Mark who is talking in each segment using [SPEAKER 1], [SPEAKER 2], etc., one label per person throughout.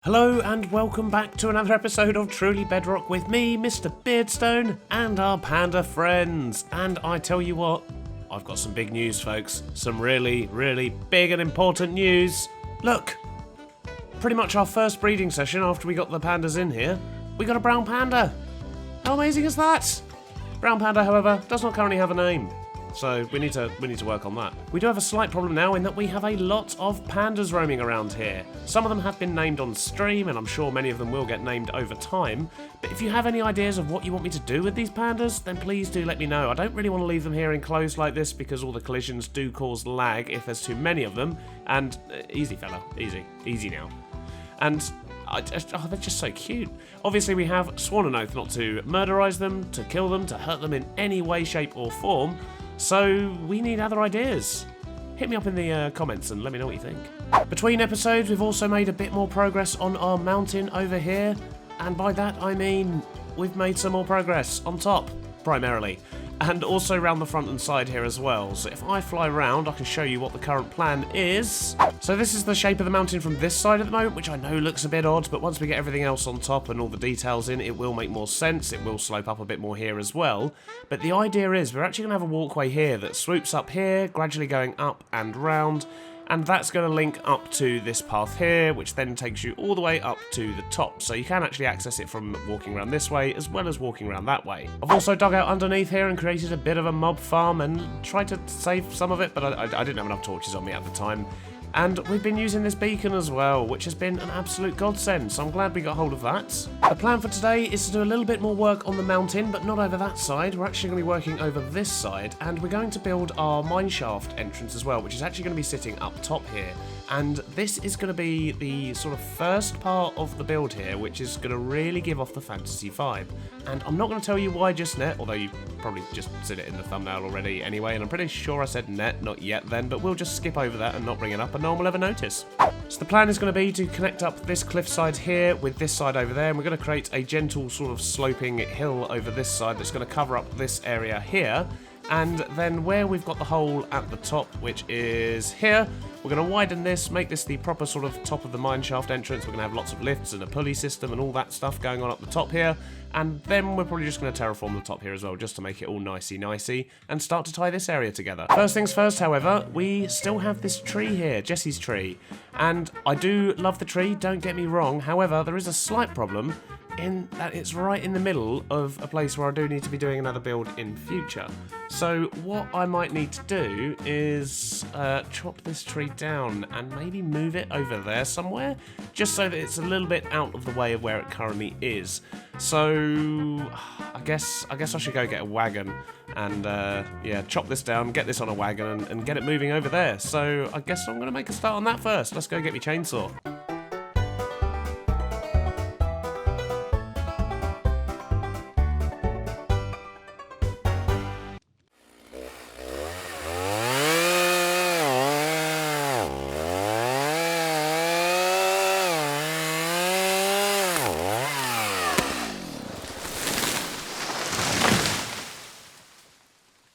[SPEAKER 1] Hello and welcome back to another episode of Truly Bedrock with me, Mr. Beardstone, and our panda friends. And I tell you what, I've got some big news, folks. Some really, really big and important news. Look, pretty much our first breeding session after we got the pandas in here, we got a brown panda. How amazing is that? Brown panda, however, does not currently have a name. So we need to work on that. We do have a slight problem now in that we have a lot of pandas roaming around here. Some of them have been named on stream, and I'm sure many of them will get named over time. But if you have any ideas of what you want me to do with these pandas, then please do let me know. I don't really want to leave them here enclosed like this because all the collisions do cause lag if there's too many of them. And easy fella, easy now. And they're just so cute. Obviously we have sworn an oath not to murderize them, to kill them, to hurt them in any way, shape or form. So we need other ideas. Hit me up in the comments and let me know what you think. Between episodes, we've also made a bit more progress on our mountain over here. And by that, I mean we've made some more progress on top, primarily. And also around the front and side here as well. So if I fly around, I can show you what the current plan is. So this is the shape of the mountain from this side at the moment, which I know looks a bit odd, but once we get everything else on top and all the details in, it will make more sense. It will slope up a bit more here as well. But the idea is we're actually going to have a walkway here that swoops up here, gradually going up and round. And that's going to link up to this path here, which then takes you all the way up to the top. So you can actually access it from walking around this way, as well as walking around that way. I've also dug out underneath here and created a bit of a mob farm and tried to save some of it, but I didn't have enough torches on me at the time. And we've been using this beacon as well, which has been an absolute godsend, so I'm glad we got hold of that. The plan for today is to do a little bit more work on the mountain, but not over that side. We're actually going to be working over this side, and we're going to build our mineshaft entrance as well, which is actually going to be sitting up top here. And this is going to be the sort of first part of the build here, which is going to really give off the fantasy vibe. And I'm not going to tell you why just yet, although you probably just seen it in the thumbnail already anyway, and I'm pretty sure I said net, not yet then, but we'll just skip over that and not bring it up, and no one will ever notice. So the plan is going to be to connect up this cliffside here with this side over there, and we're going to create a gentle sort of sloping hill over this side that's going to cover up this area here. And then where we've got the hole at the top, which is here, we're going to widen this, make this the proper sort of top of the mineshaft entrance. We're going to have lots of lifts and a pulley system and all that stuff going on up the top here. And then we're probably just going to terraform the top here as well, just to make it all nicey and start to tie this area together. First things first, however, we still have this tree here, Jesse's tree. And I do love the tree, don't get me wrong. However, there is a slight problem in that it's right in the middle of a place where I do need to be doing another build in future. So what I might need to do is chop this tree down and maybe move it over there somewhere, just so that it's a little bit out of the way of where it currently is. So I guess I should go get a wagon and yeah, chop this down, get this on a wagon and get it moving over there. So I guess I'm going to make a start on that first. Let's go get me chainsaw.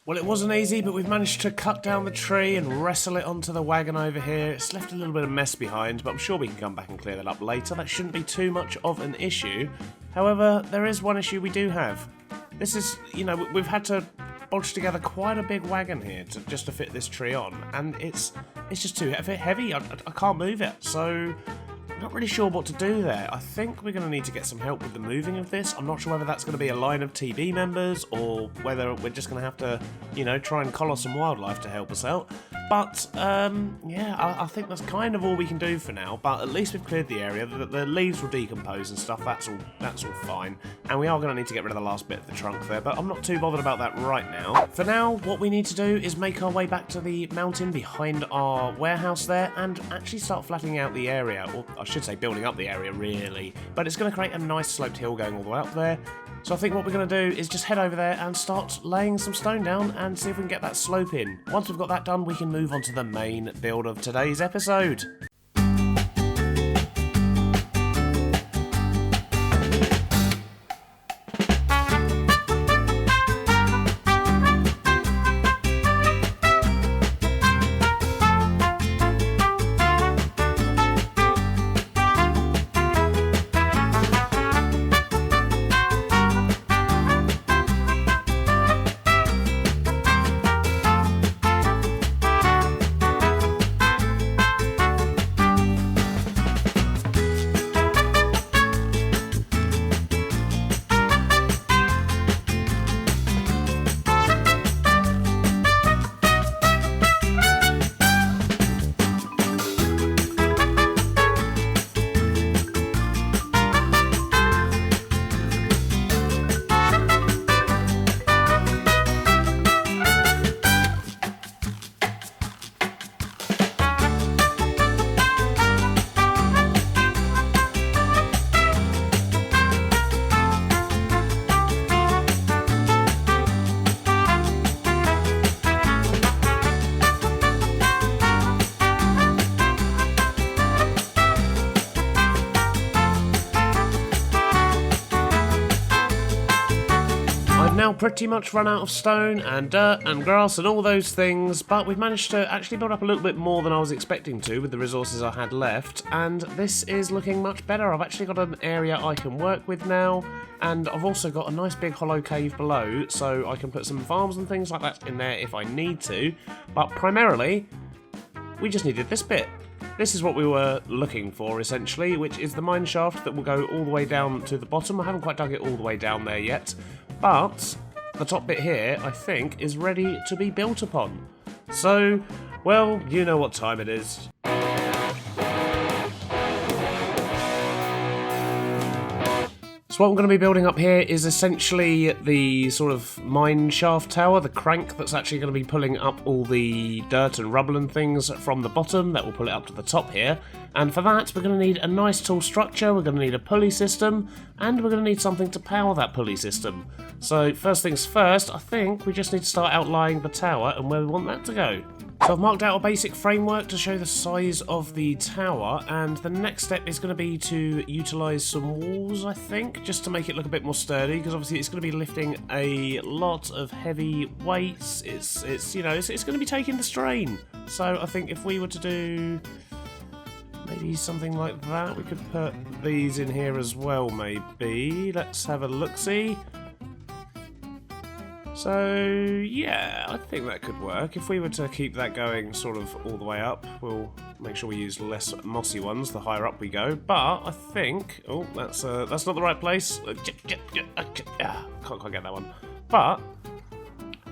[SPEAKER 1] Well, it wasn't easy, but we've managed to cut down the tree and wrestle it onto the wagon over here. It's left a little bit of mess behind, but I'm sure we can come back and clear that up later. That shouldn't be too much of an issue. However, there is one issue we do have. This is, you know, we've had to bodge together quite a big wagon here just to fit this tree on, and it's just too heavy. I can't move it, so I'm not really sure what to do there. I think we're going to need to get some help with the moving of this. I'm not sure whether that's going to be a line of TB members or whether we're just going to have to, you know, try and collar some wildlife to help us out. But, yeah, I think that's kind of all we can do for now. But at least we've cleared the area. The leaves will decompose and stuff. That's all fine. And we are going to need to get rid of the last bit of the trunk there. But I'm not too bothered about that right now. For now, what we need to do is make our way back to the mountain behind our warehouse there and actually start flattening out the area. Or I should say building up the area, really. But it's going to create a nice sloped hill going all the way up there. So I think what we're going to do is just head over there and start laying some stone down and see if we can get that slope in. Once we've got that done, we can move on to the main build of today's episode. I've now pretty much run out of stone and dirt and grass and all those things, but we've managed to actually build up a little bit more than I was expecting to with the resources I had left, and this is looking much better. I've actually got an area I can work with now, and I've also got a nice big hollow cave below, so I can put some farms and things like that in there if I need to, but primarily, we just needed this bit. This is what we were looking for, essentially, which is the mine shaft that will go all the way down to the bottom. I haven't quite dug it all the way down there yet, but the top bit here, I think, is ready to be built upon. So, well, you know what time it is. So what I'm going to be building up here is essentially the sort of mine shaft tower, the crank that's actually going to be pulling up all the dirt and rubble and things from the bottom that will pull it up to the top here. And for that, we're going to need a nice tall structure, we're going to need a pulley system, and we're going to need something to power that pulley system. So first things first, I think we just need to start outlining the tower and where we want that to go. So I've marked out a basic framework to show the size of the tower, and the next step is going to be to utilise some walls, I think, just to make it look a bit more sturdy, because obviously it's going to be lifting a lot of heavy weights. It's going to be taking the strain. So I think if we were to do maybe something like that, we could put these in here as well, maybe. Let's have a look-see. So, yeah, I think that could work. If we were to keep that going sort of all the way up, we'll make sure we use less mossy ones the higher up we go. But I think... Oh, that's not the right place. Can't quite get that one. But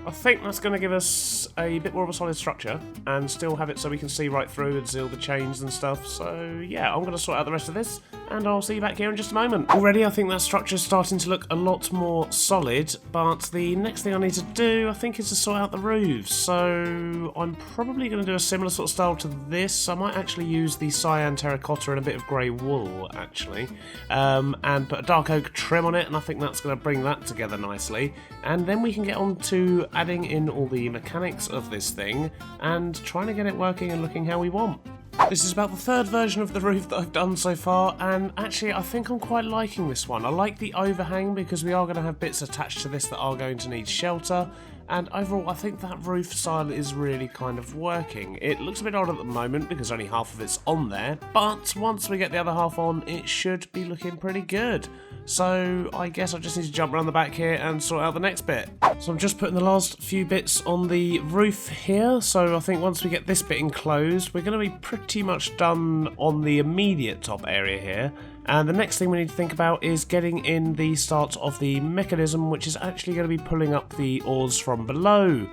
[SPEAKER 1] I think that's going to give us a bit more of a solid structure and still have it so we can see right through and see all the chains and stuff. So, yeah, I'm going to sort out the rest of this, and I'll see you back here in just a moment. Already, I think that structure is starting to look a lot more solid, but the next thing I need to do, I think, is to sort out the roofs. So I'm probably going to do a similar sort of style to this. I might actually use the cyan terracotta and a bit of grey wool, actually, and put a dark oak trim on it, and I think that's going to bring that together nicely. And then we can get on to adding in all the mechanics of this thing and trying to get it working and looking how we want. This is about the third version of the roof that I've done so far, and actually I think I'm quite liking this one. I like the overhang because we are going to have bits attached to this that are going to need shelter, and overall I think that roof style is really kind of working. It looks a bit odd at the moment because only half of it's on there, but once we get the other half on, it should be looking pretty good. So I guess I just need to jump around the back here and sort out the next bit. So I'm just putting the last few bits on the roof here, so I think once we get this bit enclosed, we're going to be pretty much done on the immediate top area here. And the next thing we need to think about is getting in the start of the mechanism, which is actually going to be pulling up the ores from below.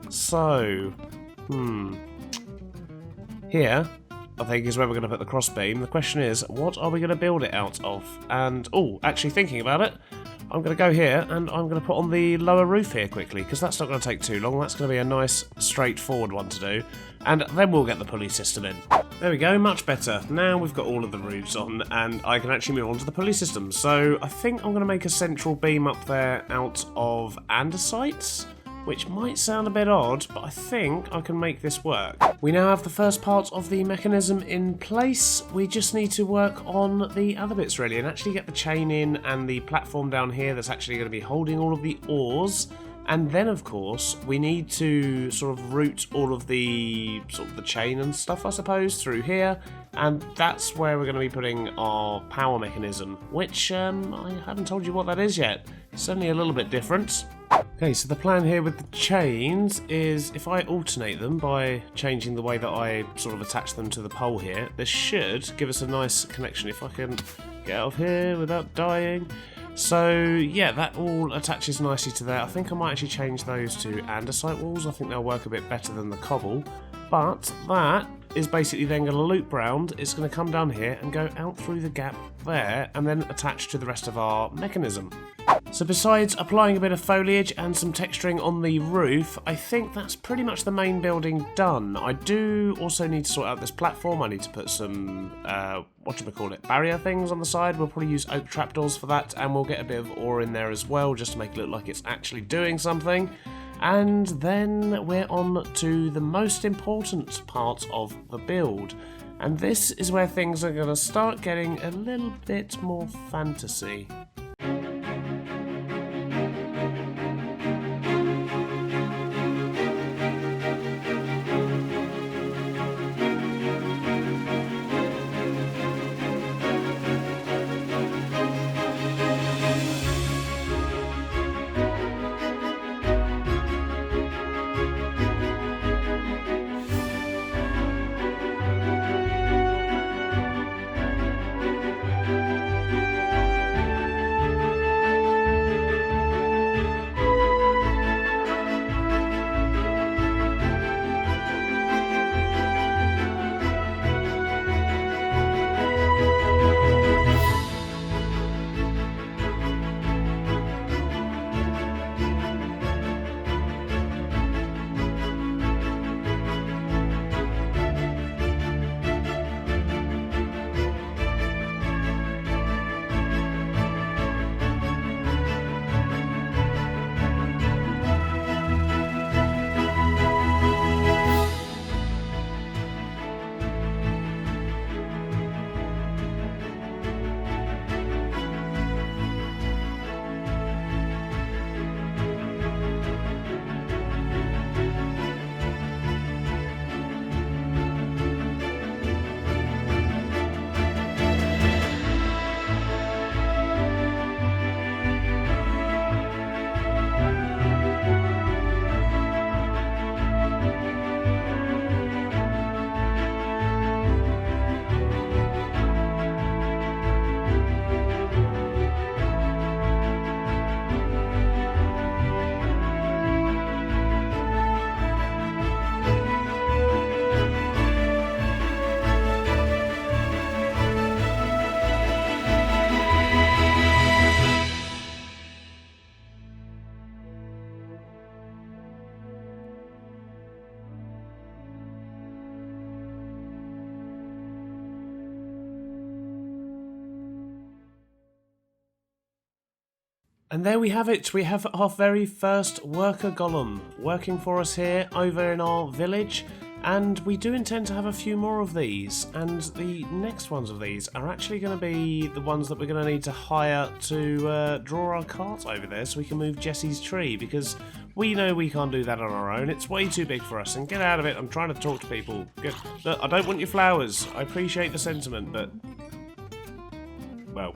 [SPEAKER 1] So, here, I think, is where we're going to put the crossbeam. The question is, what are we going to build it out of? And, oh, actually thinking about it, I'm going to go here and I'm going to put on the lower roof here quickly, because that's not going to take too long. That's going to be a nice, straightforward one to do. And then we'll get the pulley system in. There we go, much better. Now we've got all of the roofs on, and I can actually move on to the pulley system. So I think I'm going to make a central beam up there out of andesites, which might sound a bit odd, but I think I can make this work. We now have the first part of the mechanism in place. We just need to work on the other bits really, and actually get the chain in and the platform down here that's actually going to be holding all of the ores. And then, of course, we need to sort of route all of the chain and stuff, I suppose, through here. And that's where we're going to be putting our power mechanism, which I haven't told you what that is yet. It's certainly a little bit different. Okay, so the plan here with the chains is if I alternate them by changing the way that I sort of attach them to the pole here, this should give us a nice connection if I can get out of here without dying. So yeah, that all attaches nicely to there. I think I might actually change those to andesite walls. I think they'll work a bit better than the cobble. But that is basically then going to loop round. It's going to come down here and go out through the gap there and then attach to the rest of our mechanism. So besides applying a bit of foliage and some texturing on the roof, I think that's pretty much the main building done. I do also need to sort out this platform. I need to put some, barrier things on the side. We'll probably use oak trapdoors for that, and we'll get a bit of ore in there as well, just to make it look like it's actually doing something. And then we're on to the most important part of the build. And this is where things are going to start getting a little bit more fantasy. And there we have it. We have our very first worker golem working for us here over in our village. And we do intend to have a few more of these, and the next ones of these are actually going to be the ones that we're going to need to hire to draw our cart over there so we can move Jesse's tree, because we know we can't do that on our own. It's way too big for us, and get out of it. I'm trying to talk to people. Look, I don't want your flowers. I appreciate the sentiment, but... well,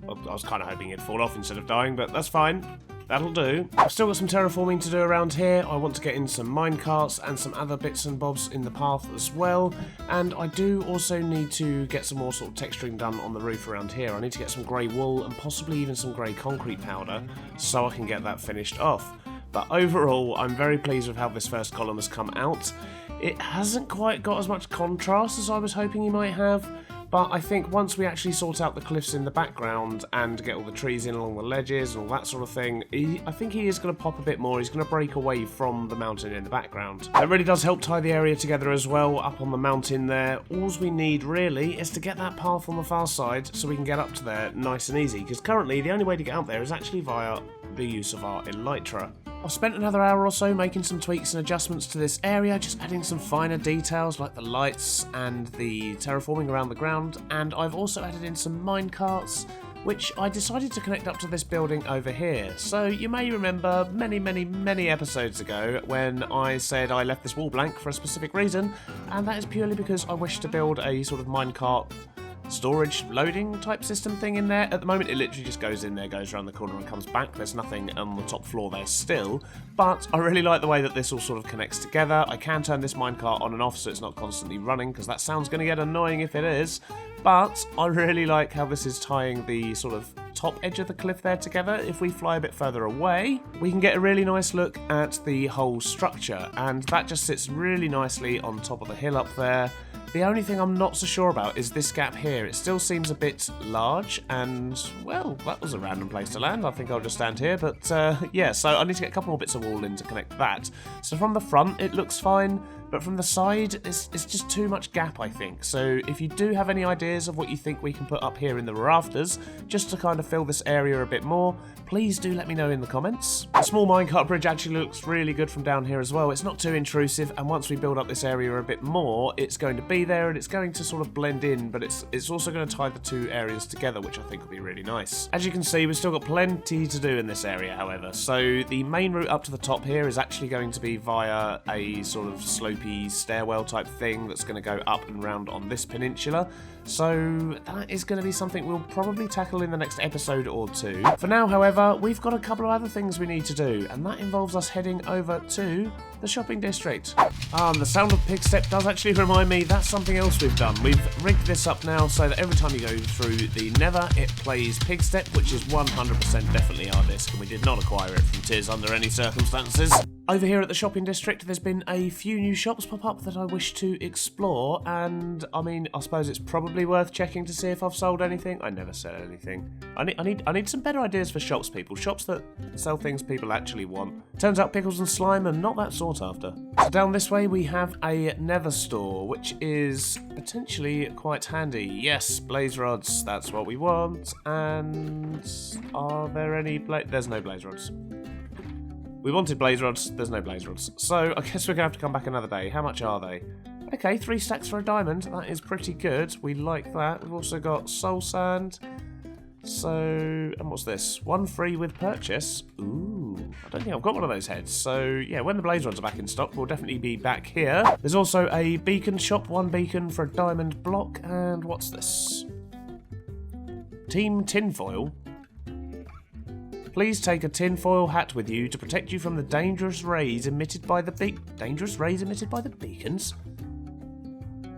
[SPEAKER 1] I was kind of hoping it'd fall off instead of dying, but that's fine. That'll do. I've still got some terraforming to do around here. I want to get in some minecarts and some other bits and bobs in the path as well. And I do also need to get some more sort of texturing done on the roof around here. I need to get some grey wool and possibly even some grey concrete powder so I can get that finished off. But overall, I'm very pleased with how this first column has come out. It hasn't quite got as much contrast as I was hoping he might have. But I think once we actually sort out the cliffs in the background and get all the trees in along the ledges and all that sort of thing, I think he is going to pop a bit more. He's going to break away from the mountain in the background. It really does help tie the area together as well, up on the mountain there. All we need really is to get that path on the far side so we can get up to there nice and easy, because currently the only way to get up there is actually via the use of our elytra. I've spent another hour or so making some tweaks and adjustments to this area, just adding some finer details like the lights and the terraforming around the ground, and I've also added in some minecarts, which I decided to connect up to this building over here. So you may remember many episodes ago when I said I left this wall blank for a specific reason, and that is purely because I wish to build a sort of minecart storage loading type system thing in there. At the moment it literally just goes in there, goes around the corner and comes back. There's nothing on the top floor there still, but I really like the way that this all sort of connects together. I can turn this minecart on and off so it's not constantly running, because that sounds going to get annoying if it is, but I really like how this is tying the sort of top edge of the cliff there together. If we fly a bit further away, we can get a really nice look at the whole structure, and that just sits really nicely on top of the hill up there. The only thing I'm not so sure about is this gap here. It still seems a bit large, and, well, that was a random place to land. I think I'll just stand here, but yeah, so I need to get a couple more bits of wall in to connect that. So from the front, it looks fine, but from the side, it's just too much gap, I think. So if you do have any ideas of what you think we can put up here in the rafters, just to kind of fill this area a bit more, please do let me know in the comments. The small minecart bridge actually looks really good from down here as well. It's not too intrusive, and once we build up this area a bit more, it's going to be there and it's going to sort of blend in, but it's also going to tie the two areas together, which I think will be really nice. As you can see, we've still got plenty to do in this area, however. So the main route up to the top here is actually going to be via a sort of slopey stairwell type thing that's going to go up and round on this peninsula. So that is going to be something we'll probably tackle in the next episode or two. For now, however, we've got a couple of other things we need to do, and that involves us heading over to the shopping district. The sound of pig step does actually remind me that's something else we've done. We've rigged this up now so that every time you go through the Nether, it plays pig step, which is 100% definitely our disc, and we did not acquire it from Tiz under any circumstances. Over here at the shopping district, there's been a few new shops pop up that I wish to explore, and I mean, I suppose it's probably worth checking to see if I've sold anything. I never sell anything. I need some better ideas for shops, people. Shops that sell things people actually want. Turns out pickles and slime are not that sought after. So down this way we have a Nether store, which is potentially quite handy. Yes, blaze rods, that's what we want. And are there any there's no blaze rods. We wanted blaze rods, there's no blaze rods. So I guess we're going to have to come back another day. How much are they? Okay, 3 stacks for a diamond. That is pretty good. We like that. We've also got soul sand. So, and what's this? 1 free with purchase. Ooh, I don't think I've got one of those heads. So, yeah, when the blaze rods are back in stock, we'll definitely be back here. There's also a beacon shop. 1 beacon for a diamond block. And what's this? Team tinfoil. Please take a tinfoil hat with you to protect you from the dangerous rays emitted by the beacons?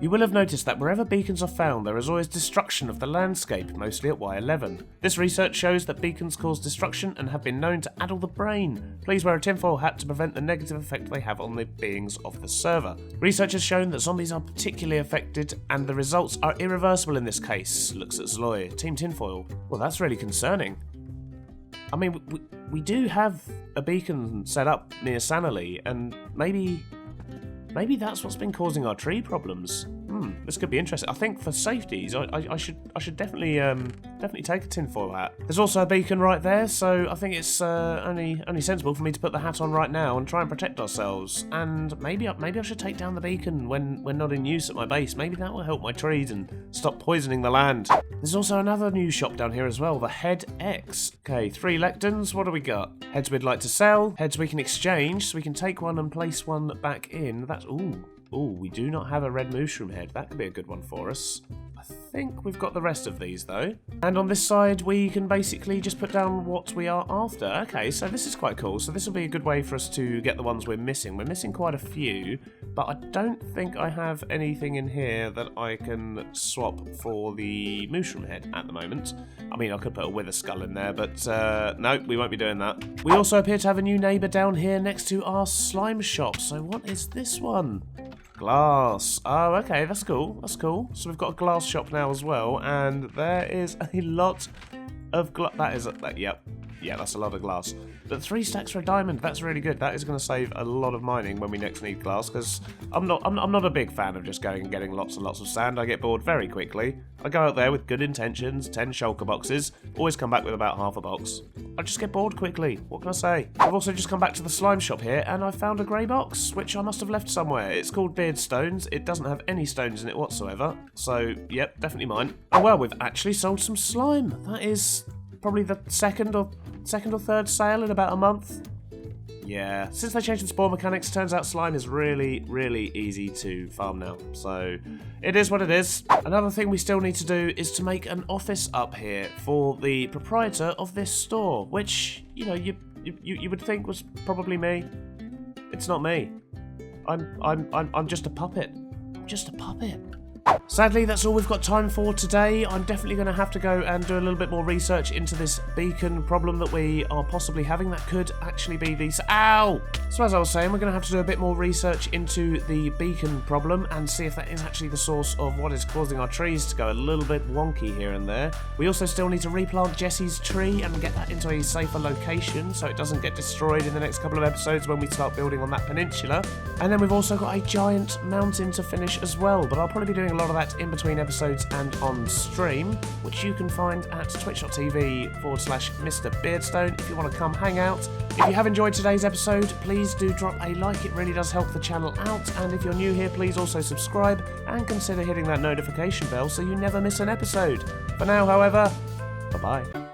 [SPEAKER 1] You will have noticed that wherever beacons are found, there is always destruction of the landscape, mostly at Y11. This research shows that beacons cause destruction and have been known to addle the brain. Please wear a tinfoil hat to prevent the negative effect they have on the beings of the server. Research has shown that zombies are particularly affected, and the results are irreversible in this case. Looks at Zloy. Team tinfoil. Well, that's really concerning. I mean, we do have a beacon set up near Sanally, and maybe that's what's been causing our tree problems. this could be interesting. I think for safeties, I should definitely take a tinfoil hat. There's also a beacon right there, so I think it's only sensible for me to put the hat on right now and try and protect ourselves. And maybe I should take down the beacon when not in use at my base. Maybe that will help my trees and stop poisoning the land. There's also another new shop down here as well, the Head X. Okay, 3 lectins. What do we got? Heads we'd like to sell. Heads we can exchange, so we can take one and place one back in. That's we do not have a red mushroom head. That could be a good one for us. I think we've got the rest of these though. And on this side, we can basically just put down what we are after. Okay, so this is quite cool. So this will be a good way for us to get the ones we're missing. We're missing quite a few, but I don't think I have anything in here that I can swap for the mushroom head at the moment. I mean, I could put a wither skull in there, but no, we won't be doing that. We also appear to have a new neighbour down here next to our slime shop. So what is this one? Glass. Oh, okay, that's cool. That's cool. So we've got a glass shop now as well, and there is a lot of glass. Yeah, that's a lot of glass. But 3 stacks for a diamond. That's really good. That is going to save a lot of mining when we next need glass, because I'm not a big fan of just going and getting lots and lots of sand. I get bored very quickly. I go out there with good intentions, 10 shulker boxes, always come back with about half a box. I just get bored quickly. What can I say? I've also just come back to the slime shop here, and I found a grey box, which I must have left somewhere. It's called Beardstones. It doesn't have any stones in it whatsoever. So, yep, definitely mine. Oh well, we've actually sold some slime. That is probably the second or third sale in about a month. Yeah, since they changed the spawn mechanics, turns out slime is really, really easy to farm now. So, it is what it is. Another thing we still need to do is to make an office up here for the proprietor of this store, which, you know, you would think was probably me. It's not me. I'm just a puppet. I'm just a puppet. Sadly, that's all we've got time for today. I'm definitely going to have to go and do a little bit more research into this beacon problem that we are possibly having. That could actually be the... Ow! So as I was saying, we're going to have to do a bit more research into the beacon problem and see if that is actually the source of what is causing our trees to go a little bit wonky here and there. We also still need to replant Jesse's tree and get that into a safer location so it doesn't get destroyed in the next couple of episodes when we start building on that peninsula. And then we've also got a giant mountain to finish as well, but I'll probably be doing a lot of that in between episodes and on stream, which you can find at twitch.tv/Mr. Beardstone if you want to come hang out. If you have enjoyed today's episode, please do drop a like, it really does help the channel out, and if you're new here, please also subscribe and consider hitting that notification bell so you never miss an episode. For now, however, bye-bye.